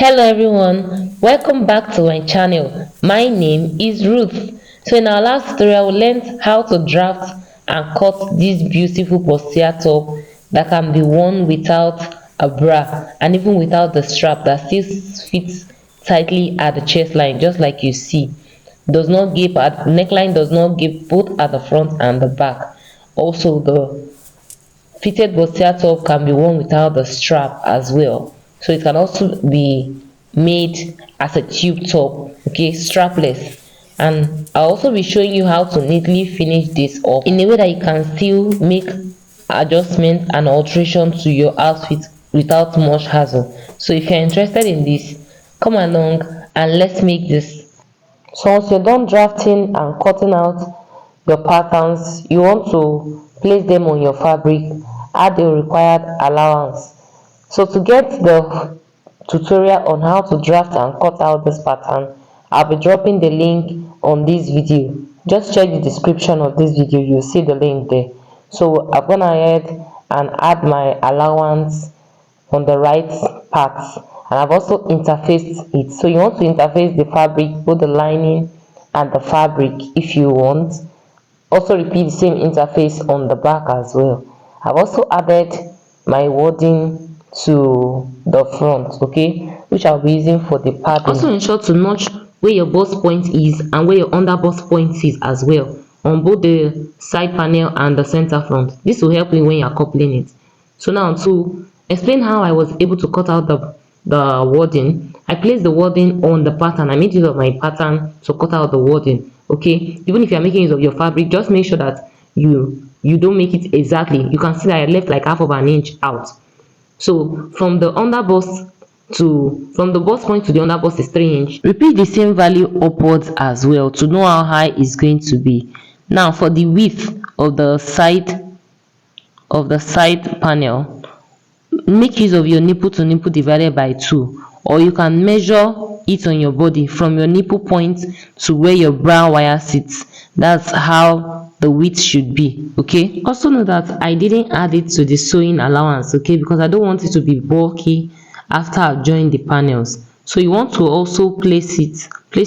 Hello everyone, welcome back to my channel. My name is Ruth. So in our last tutorial, we learned how to draft and cut this beautiful bustier top that can be worn without a bra and even without the strap that still fits tightly at the chest line, just like you see. Does not gape at neckline, does not gape both at the front and the back. Also, the fitted bustier top can be worn without the strap as well. So it can also be made as a tube top, okay, strapless. And I'll also be showing you how to neatly finish this up in a way that you can still make adjustments and alterations to your outfit without much hassle. So if you're interested in this, come along and let's make this. So once you're done drafting and cutting out your patterns, you want to place them on your fabric, add the required allowance. So to get the tutorial on how to draft and cut out this pattern, I'll be dropping the link on this video. Just check the description of this video, you'll see the link there. So I've gone ahead and add my allowance on the right parts, and I've also interfaced it. So you want to interface the fabric, both the lining and the fabric if you want. Also repeat the same interface on the back as well. I've also added my wording to the front, okay, which I'll be using for the padding. Also ensure to notch where your bust point is and where your under bust point is as well, on both the side panel and the center front. This will help you when you're coupling it. So now to explain how I was able to cut out the wording, I placed the wording on the pattern. I made use of my pattern to cut out the wording. Okay, even if you're making use of your fabric, just make sure that you don't make it exactly. You can see that I left like half of an inch out. So from the under bust from the bust point to the under bust is 3 inch. Repeat the same value upwards as well to know how high it's going to be. Now for the width of the side panel, make use of your nipple to nipple divided by 2, or you can measure it on your body from your nipple point to where your bra wire sits. That's how the width should be. Okay, also know that I didn't add it to the sewing allowance, okay, because I don't want it to be bulky after I've joined the panels. So you want to also place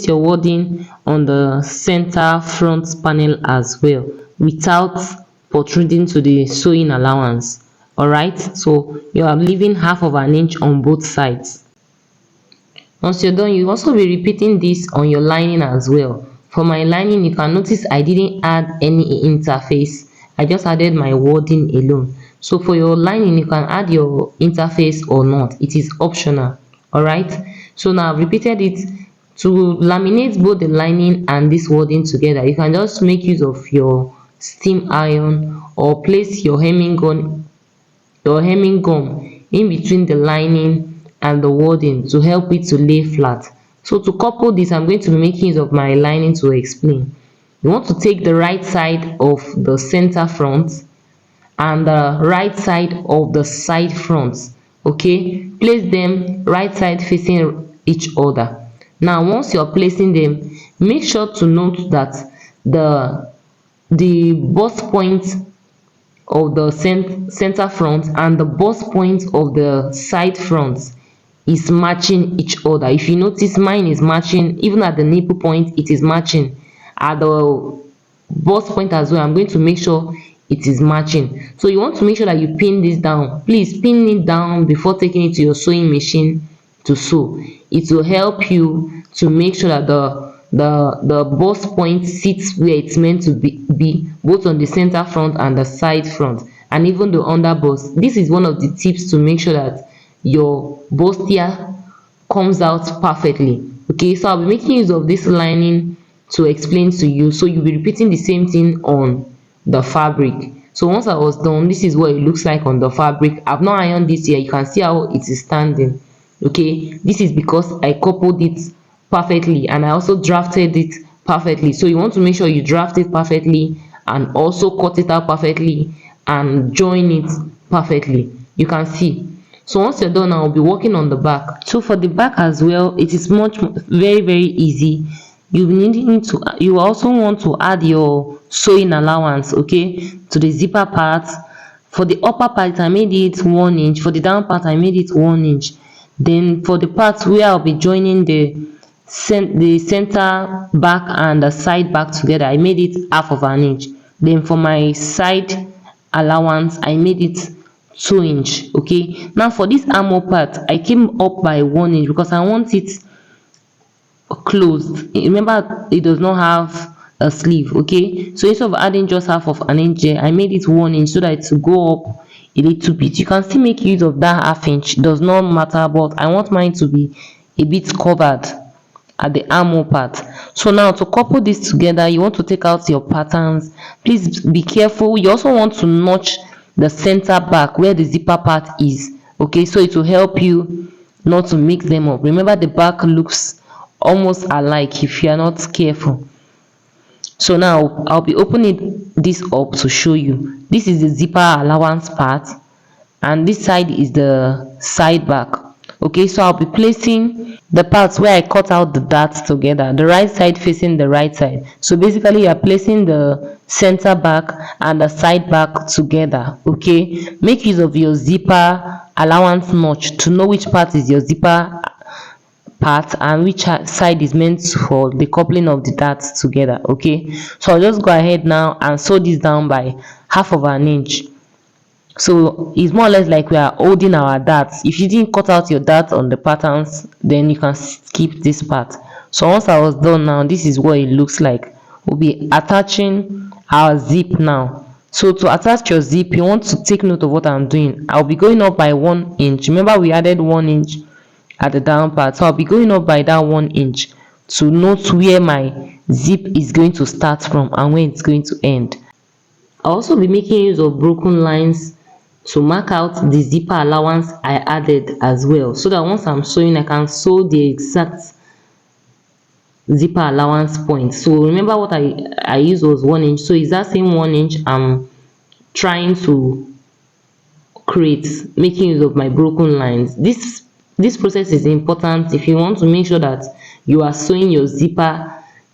your wording on the center front panel as well without protruding to the sewing allowance. Alright, so you are leaving half of an inch on both sides. Once you're done, you also be repeating this on your lining as well. For my lining, you can notice I didn't add any interface. I just added my wording alone. So for your lining, you can add your interface or not. It is optional. Alright, so now I've repeated it. To laminate both the lining and this wording together, you can just make use of your steam iron or place your hemming gum in between the lining and the wording to help it to lay flat. So to couple this, I'm going to be making use of my lining to explain. You want to take the right side of the center front and the right side of the side front, okay, place them right side facing each other. Now once you're placing them, make sure to note that the bust point of the center front and the bust point of the side front is matching each other. If you notice, mine is matching. Even at the nipple point, it is matching. At the bust point as well, I'm going to make sure it is matching. So you want to make sure that you pin this down. Please pin it down before taking it to your sewing machine to sew. It will help you to make sure that the bust point sits where it's meant to be, both on the center front and the side front, and even the under bust. This is one of the tips to make sure that your bustier comes out perfectly. Okay, so I'll be making use of this lining to explain to you. So you'll be repeating the same thing on the fabric. So once I was done, this is what it looks like on the fabric. I've not ironed this here. You can see how it is standing. Okay, this is because I coupled it perfectly and I also drafted it perfectly. So you want to make sure you draft it perfectly and also cut it out perfectly and join it perfectly. You can see. So once you're done, I'll be working on the back. So for the back as well, it is very easy. You also want to add your sewing allowance, okay, to the zipper part. For the upper part, I made it 1 inch. For the down part, I made it 1 inch. Then for the part where I'll be joining the center back and the side back together, I made it 1/2 inch. Then for my side allowance, I made it 2 inch. Okay, now for this armor part, I came up by 1 inch because I want it closed. Remember, it does not have a sleeve. Okay, so instead of adding just 1/2 inch here, I made it 1 inch so that it will go up a little bit. You can still make use of that 1/2 inch, it does not matter, but I want mine to be a bit covered at the armhole part. So now to couple this together, you want to take out your patterns. Please be careful. You also want to notch the center back where the zipper part is. Okay, so it will help you not to mix them up. Remember, the back looks almost alike if you are not careful. So now I'll be opening this up to show you. This is the zipper allowance part, and this side is the side back. Okay, so I'll be placing the parts where I cut out the darts together, the right side facing the right side. So basically, you are placing the center back and the side back together. Okay, make use of your zipper allowance notch to know which part is your zipper part and which side is meant for the coupling of the darts together. Okay, so I'll just go ahead now and sew this down by 1/2 inch. So it's more or less like we are holding our darts. If you didn't cut out your darts on the patterns, then you can skip this part. So once I was done now, this is what it looks like. We'll be attaching our zip now. So to attach your zip, you want to take note of what I'm doing. I'll be going up by 1 inch. Remember, we added 1 inch at the down part, so I'll be going up by that 1 inch to note where my zip is going to start from and where it's going to end. I'll also be making use of broken lines to mark out the zipper allowance I added as well, so that once I'm sewing, I can sew the exact zipper allowance point. So remember, what I used was 1 inch, so it's that same 1 inch I'm trying to create, making use of my broken lines. This process is important if you want to make sure that you are sewing your zipper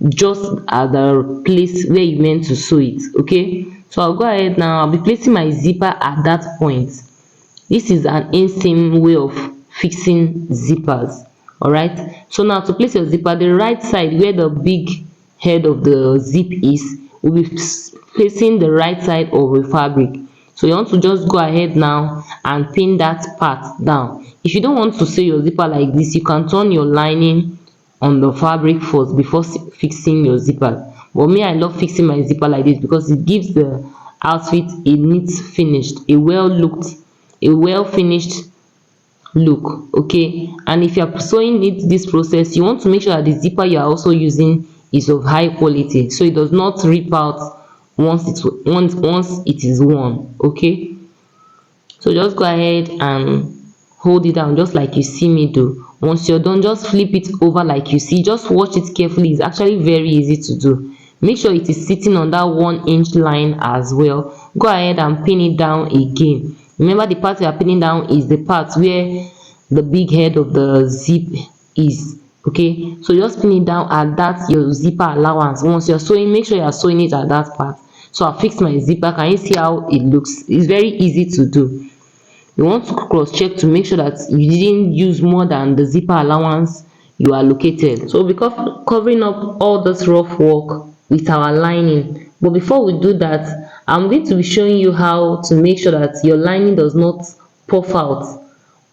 just at the place where you meant to sew it. Okay, so I'll go ahead now. I'll be placing my zipper at that point. This is an inseam way of fixing zippers. All right, so now to place your zipper, the right side where the big head of the zip is will be facing the right side of the fabric. So you want to just go ahead now and pin that part down. If you don't want to sew your zipper like this, you can turn your lining on the fabric first before fixing your zipper. But me, I love fixing my zipper like this because it gives the outfit a neat finished, a well finished look. Okay, and if you're sewing it this process, you want to make sure that the zipper you are also using is of high quality, so it does not rip out once it is worn. Okay, so just go ahead and hold it down just like you see me do. Once you're done, just flip it over like you see. Just watch it carefully. It's actually very easy to do. Make sure it is sitting on that 1 inch line as well. Go ahead and pin it down again. Remember, the part you are pinning down is the part where the big head of the zip is. Okay, so just pin it down at that your zipper allowance. Once you're sewing, make sure you are sewing it at that part. So I fixed my zipper. Can you see how it looks? It's very easy to do. You want to cross check to make sure that you didn't use more than the zipper allowance you allocated. So because covering up all this rough work with our lining, but before we do that, I'm going to be showing you how to make sure that your lining does not puff out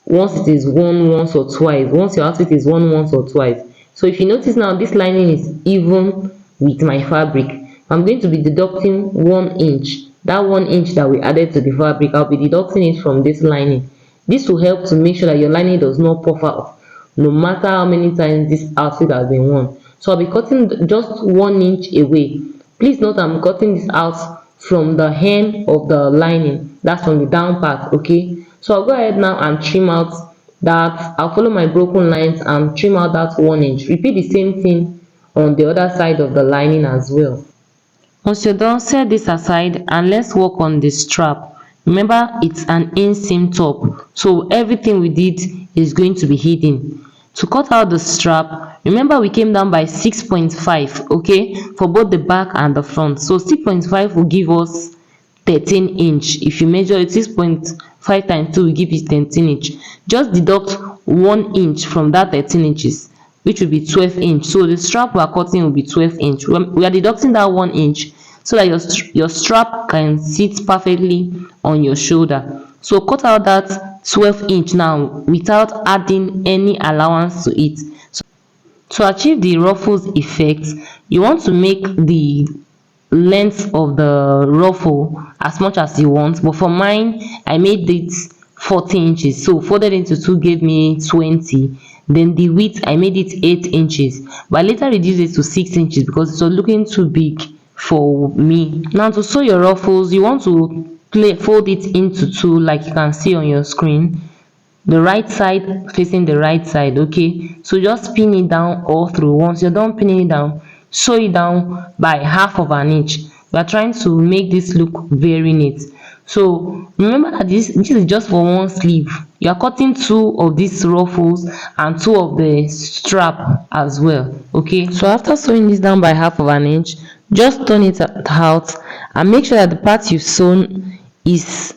once it is worn once or twice, once your outfit is worn once or twice. So if you notice now, this lining is even with my fabric. I'm going to be deducting 1 inch. That 1 inch that we added to the fabric, I'll be deducting it from this lining. This will help to make sure that your lining does not puff out no matter how many times this outfit has been worn. So I'll be cutting just 1 inch away. Please note I'm cutting this out from the hem of the lining, that's from the down part. Okay, so I'll go ahead now and trim out that. I'll follow my broken lines and trim out that 1 inch. Repeat the same thing on the other side of the lining as well. Once you're done, set this aside and let's work on the strap. Remember, it's an inseam top, so everything we did is going to be hidden. To cut out the strap, remember we came down by 6.5, okay, for both the back and the front. So 6.5 will give us 13 inch. If you measure it, 6.5 times 2 will give you 13 inch. Just deduct 1 inch from that 13 inches, which will be 12 inch. So the strap we are cutting will be 12 inch. We are deducting that 1 inch so that your strap can sit perfectly on your shoulder. So cut out that 12 inch now without adding any allowance to it. So to achieve the ruffles effect, you want to make the length of the ruffle as much as you want, but for mine I made it 40 inches, so folded into 2 gave me 20. Then the width I made it 8 inches, but I later reduced it to 6 inches because it was looking too big for me. Now to sew your ruffles, you want to fold it into 2 like you can see on your screen, the right side facing the right side. Okay, so just pin it down all through. Once you're done pinning it down, sew it down by 1/2 of an inch. We are trying to make this look very neat. So remember that this is just for one sleeve. You are cutting 2 of these ruffles and 2 of the strap as well. Okay, so after sewing this down by 1/2 of an inch, just turn it out and make sure that the part you've sewn is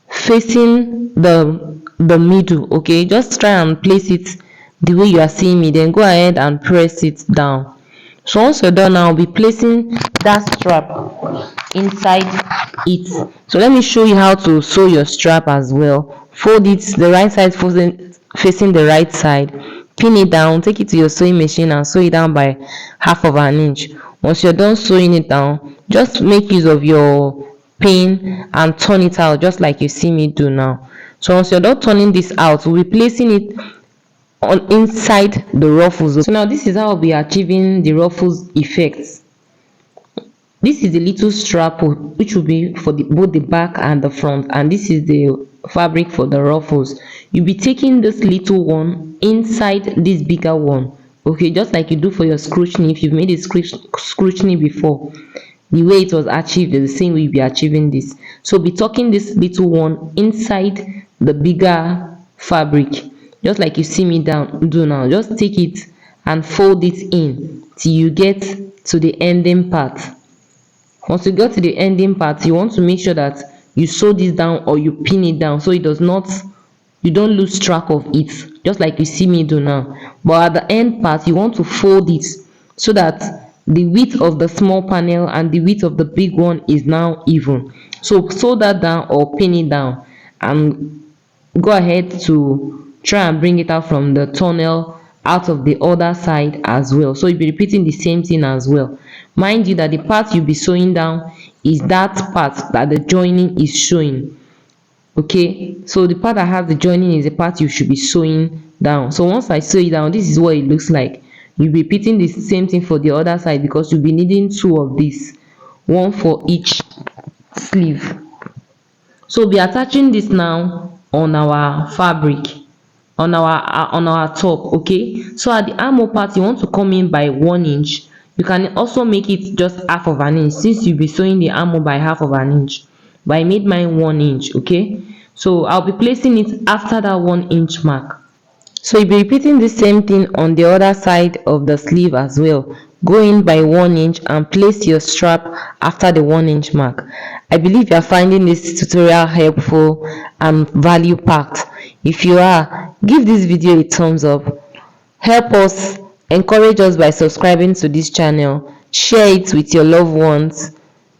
facing the middle. Okay, just try and place it the way you are seeing me, then go ahead and press it down. So once you're done, I'll be placing that strap inside it. So let me show you how to sew your strap as well. Fold it the right side facing the right side, pin it down, take it to your sewing machine and sew it down by 1/2 of an inch. Once you're done sewing it down, just make use of your pin and turn it out just like you see me do now. So once you're done turning this out, we'll be placing it on inside the ruffles. So now this is how we'll be achieving the ruffles effects. This is the little strap which will be for both the back and the front, and this is the fabric for the ruffles. You'll be taking this little one inside this bigger one. Okay, just like you do for your scrutiny. If you've made a scrutiny before, the way it was achieved is the same way you'll be achieving this. So be tucking this little one inside the bigger fabric, just like you see me do now. Just take it and fold it in till you get to the ending part. Once you get to the ending part, you want to make sure that you sew this down or you pin it down so you don't lose track of it, just like you see me do now. But at the end part, you want to fold it so that the width of the small panel and the width of the big one is now even. So sew that down or pin it down and go ahead to try and bring it out from the tunnel out of the other side as well. So you'll be repeating the same thing as well. Mind you that the part you'll be sewing down is that part that the joining is showing. Okay, so the part that has the joining is the part you should be sewing down. So once I sew it down, this is what it looks like. You'll be repeating the same thing for the other side because you'll be needing 2 of these, 1 for each sleeve. So we'll be attaching this now on our fabric, on our top. Okay, so at the armhole part, you want to come in by 1 inch. You can also make it just 1/2 of an inch since you'll be sewing the armhole by 1/2 of an inch, but I made mine 1 inch. Okay, so I'll be placing it after that 1 inch mark. So you'll be repeating the same thing on the other side of the sleeve as well. Go in by 1 inch and place your strap after the 1 inch mark. I believe you are finding this tutorial helpful and value packed. If you are, give this video a thumbs up. Help us, encourage us by subscribing to this channel. Share it with your loved ones.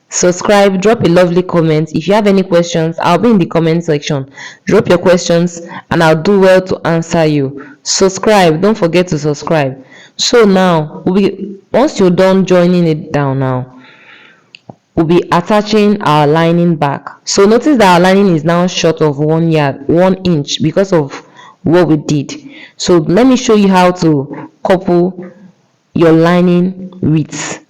Subscribe, drop a lovely comment. If you have any questions, I'll be in the comment section. Drop your questions and I'll do well to answer you. Subscribe, don't forget to subscribe. So now once you're done joining it down now, we'll be attaching our lining back. So notice that our lining is now short of 1 inch because of what we did. So let me show you how to couple your lining with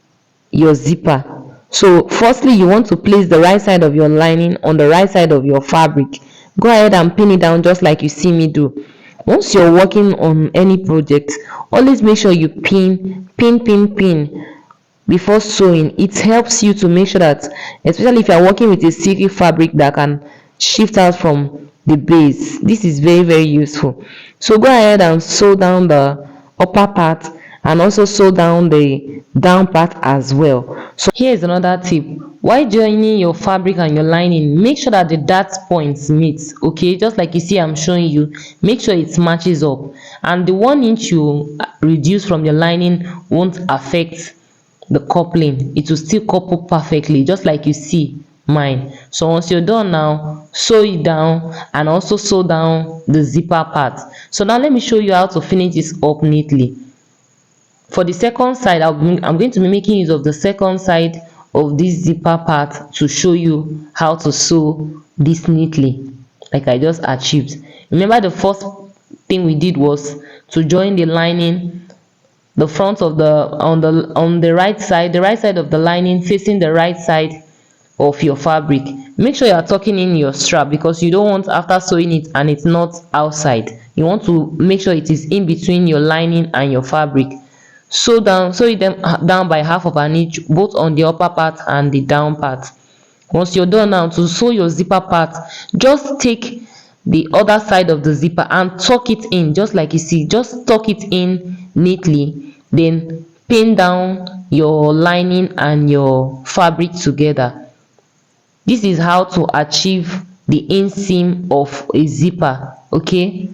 your zipper. So firstly, you want to place the right side of your lining on the right side of your fabric. Go ahead and pin it down just like you see me do. Once you're working on any project, always make sure you pin before sewing. It helps you to make sure that, especially if you're working with a silky fabric that can shift out from the base, this is very useful. So go ahead and sew down the upper part and also sew down the down part as well. So here is another tip: while joining your fabric and your lining, make sure that the dart points meet. Okay, just like you see I'm showing you, make sure it matches up, and the 1 inch you reduce from your lining won't affect the coupling. It will still couple perfectly, just like you see mine. So once you're done now, sew it down and also sew down the zipper part. So now let me show you how to finish this up neatly. For the second side, I'm going to be making use of the second side of this zipper part to show you how to sew this neatly, like I just achieved. Remember, the first thing we did was to join the lining, the front of the on the right side, of the lining facing the right side of your fabric. Make sure you are tucking in your strap, because you don't want, after sewing it and it's not outside, you want to make sure it is in between your lining and your fabric. Sew it down by half of an inch, both on the upper part and the down part. Once you're done now, to sew your zipper part, just take the other side of the zipper and tuck it in, just like you see. Just tuck it in neatly, then pin down your lining and your fabric together. This is how to achieve the inseam of a zipper. Okay,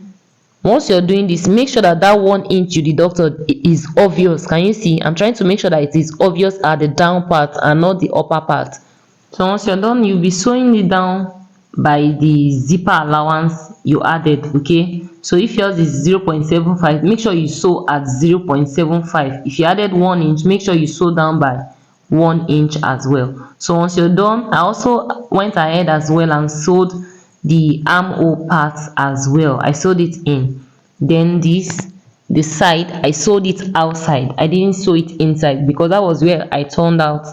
once you're doing this, make sure that 1 inch you deducted is obvious. Can you see? I'm trying to make sure that it is obvious at the down part and not the upper part. So once you're done, you'll be sewing it down by the zipper allowance you added. Okay, so if yours is 0.75, make sure you sew at 0.75. If you added 1 inch, make sure you sew down by 1 inch as well. So once you're done, I also went ahead as well and sewed the armhole part as well. I sewed it in. Then the side, I sewed it outside. I didn't sew it inside, because that was where I turned out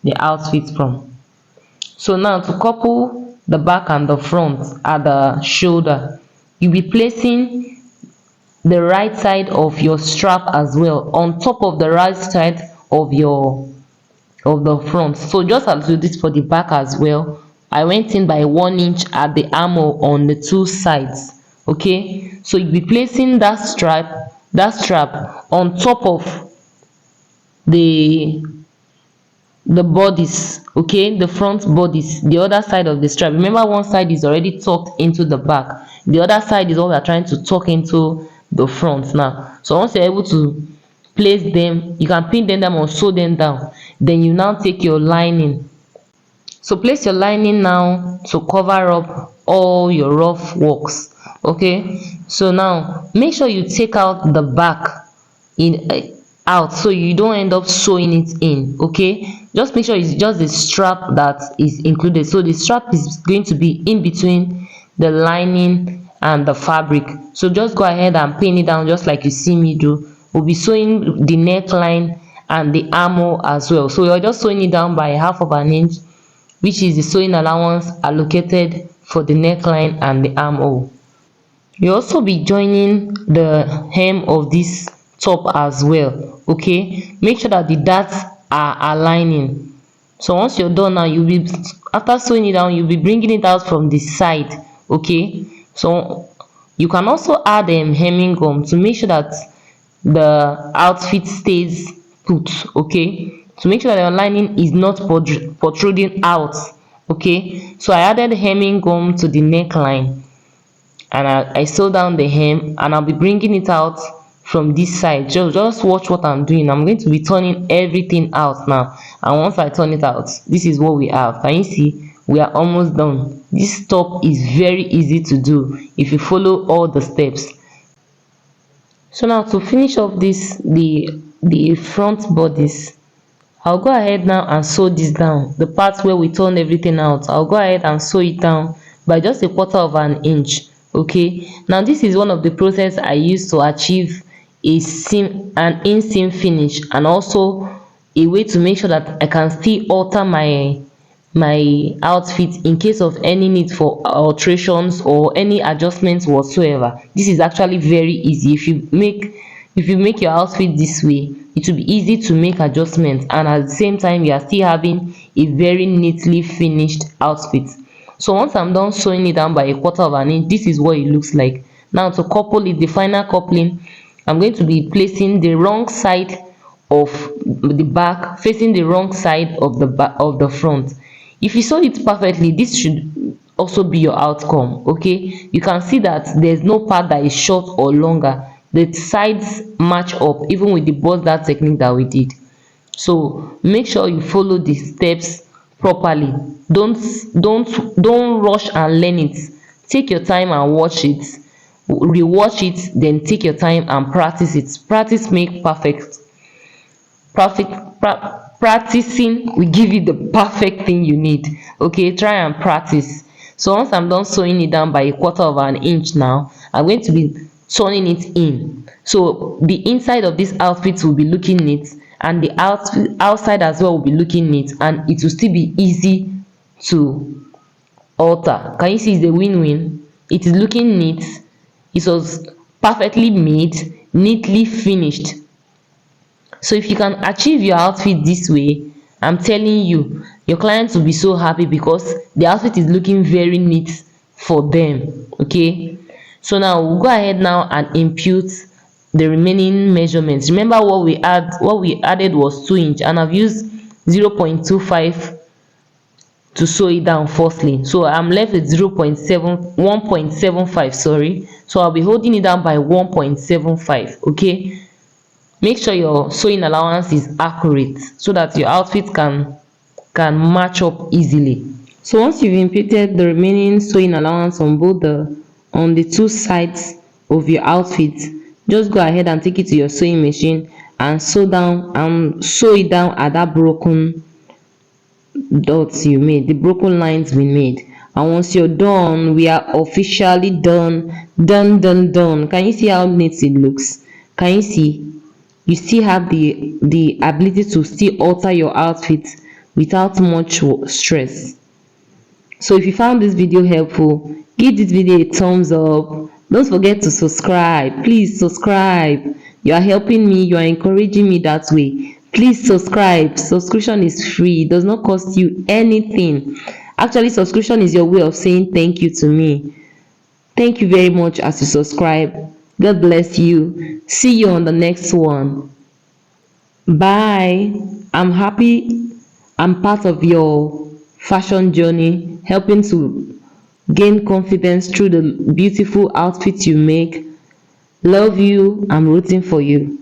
the outfit from. So now, to couple the back and the front at the shoulder, you'll be placing the right side of your strap as well on top of the right side of the front. So just as we did for the back as well, I went in by 1 inch at the armhole on the two sides. Okay, so you'll be placing that strap on top of the bodies. Okay, the front bodies, the other side of the strap. Remember, one side is already tucked into the back, the other side is what we are trying to tuck into the front now. So once you're able to place them, you can pin them down or sew them down. Then you now take your lining. So place your lining now to cover up all your rough works. Okay, so now make sure you take out the back out, so you don't end up sewing it in. Okay, just make sure it's just the strap that is included. So the strap is going to be in between the lining and the fabric. So just go ahead and pin it down, just like you see me do. We'll be sewing the neckline and the armhole as well. So you're just sewing it down by half of an inch, which is the sewing allowance allocated for the neckline and the armhole. You also be joining the hem of this top as well. Okay, make sure that the darts are aligning. So once you're done now, you'll be, after sewing it down, you'll be bringing it out from the side. Okay, so you can also add hemming gum to make sure that the outfit stays put. Okay, to make sure that your lining is not protruding out. Okay, so I added hemming gum to the neckline, and I sew down the hem, and I'll be bringing it out from this side. Just watch what I'm doing. I'm going to be turning everything out now, and once I turn it out, this is what we have. Can you see? We are almost done. This top is very easy to do if you follow all the steps. So now, to finish off this, the front bodies, I'll go ahead now and sew this down. The part where we turn everything out, I'll go ahead and sew it down by just 1/4 of an inch. Okay, now this is one of the process I use to achieve an inseam finish, and also a way to make sure that I can still alter my outfit in case of any need for alterations or any adjustments whatsoever. This is actually very easy. If you make your outfit this way, it will be easy to make adjustments, and at the same time you are still having a very neatly finished outfit. So once I'm done sewing it down by 1/4 of an inch, this is what it looks like. Now, to couple it, the final coupling, I'm going to be placing the wrong side of the back facing the wrong side of the back of the front. If you sew it perfectly, this should also be your outcome. Okay, you can see that there's no part that is short or longer. The sides match up even with the bust that technique that we did. So make sure you follow the steps properly. Don't rush and learn it. Take your time and watch it, rewatch it, then take your time and practice it. Practice make perfect. Practicing will give you the perfect thing you need. Okay, try and practice. So once I'm done sewing it down by a quarter of an inch, now I'm going to be turning it in. So the inside of this outfit will be looking neat, and the outside as well will be looking neat, and it will still be easy to alter. Can you see it's a win-win? It is looking neat, it was perfectly made, neatly finished. So if you can achieve your outfit this way, I'm telling you, your clients will be so happy because the outfit is looking very neat for them. Okay, so now we'll go ahead now and impute the remaining measurements. Remember what we added was 2 inch, and I've used 0.25 to sew it down firstly. So I'm left with 1.75, sorry. So I'll be holding it down by 1.75. Okay, make sure your sewing allowance is accurate so that your outfit can match up easily. So once you've imputed the remaining sewing allowance on the two sides of your outfit, just go ahead and take it to your sewing machine and sew it down at that broken dots you made, the broken lines we made. And once you're done, we are officially done. Can you see how neat it looks? Can you see? You still have the ability to still alter your outfit without much stress. So if you found this video helpful, give this video a thumbs up. Don't forget to subscribe. Please subscribe. You are helping me, you are encouraging me that way. Please subscribe. Subscription is free, it does not cost you anything. Actually, subscription is your way of saying thank you to me. Thank you very much as you subscribe. God bless you. See you on the next one. Bye. I'm happy I'm part of your fashion journey, helping to gain confidence through the beautiful outfits you make. Love you. I'm rooting for you.